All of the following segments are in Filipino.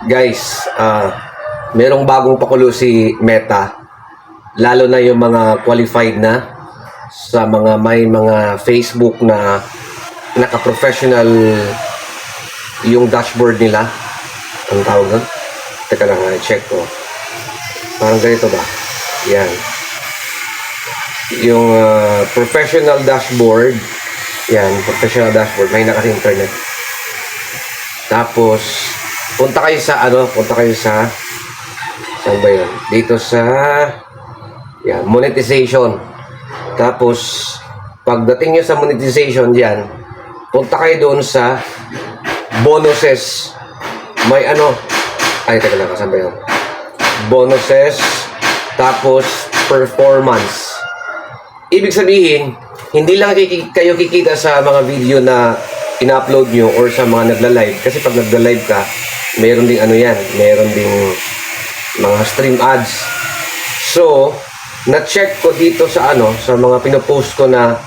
Guys, merong bagong pakulo si Meta. Lalo na yung mga qualified na sa mga may mga Facebook na naka-professional yung dashboard nila. Ang tawag doon? Teka lang, check ko. Parang ganito ba? Yan. Yung professional dashboard. Yan, professional dashboard. May naka-internet. Tapos, punta kayo sa saan ba yun? Dito sa yan, monetization. Tapos pagdating nyo sa monetization diyan, punta kayo doon sa bonuses. May teka lang, saan ba yun? Bonuses, tapos performance. Ibig sabihin, hindi lang kayo kikita sa mga video na ina-upload nyo or sa mga nagla-live. Kasi pag nagla-live ka, meron ding meron ding mga stream ads. So, na-check ko dito sa sa mga pinopost ko na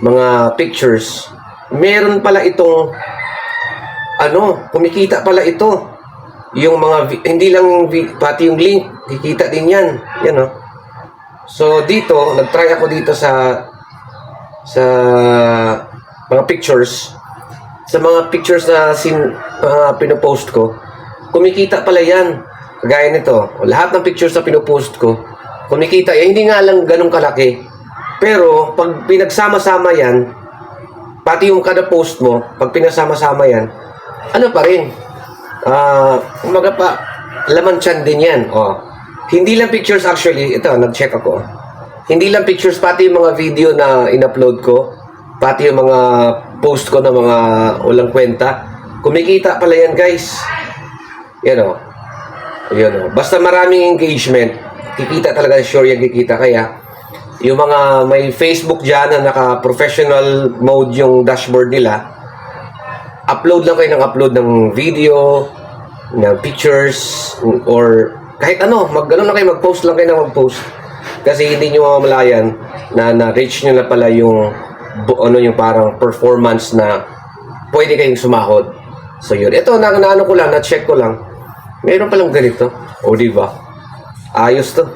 mga pictures, meron pala itong kumikita pala ito. Yung mga hindi lang pati yung link, kikita din yan. Yan So, dito, nag-try ako dito sa mga pictures. Sa mga pictures na pinopost ko, kumikita pala yan. Kagaya nito, lahat ng pictures na pinopost ko, kumikita yan. Hindi nga lang ganun kalaki. Pero, pag pinagsama-sama yan, pati yung kada post mo, pag pinagsama-sama yan, pa rin? Umaga pa, laman tiyan din yan. Hindi lang pictures actually, ito, nag-check ako. Hindi lang pictures, pati yung mga video na in-upload ko, pati yung mga post ko na mga walang kwenta, kumikita pala yan, guys. Yan Basta maraming engagement, kikita talaga, sure yan kikita. Kaya yung mga may Facebook dyan na naka-professional mode yung dashboard nila, upload lang kayo ng upload ng video, ng pictures, or kahit mag-ano na kayo, mag-post lang kayo ng mag-post. Kasi hindi nyo mamalayan na na-reach nyo na pala yung yung parang performance na pwede kayong sumahod. So yun. Ito, na-check ko lang. Mayroon palang ganito. O diba? Ayos to.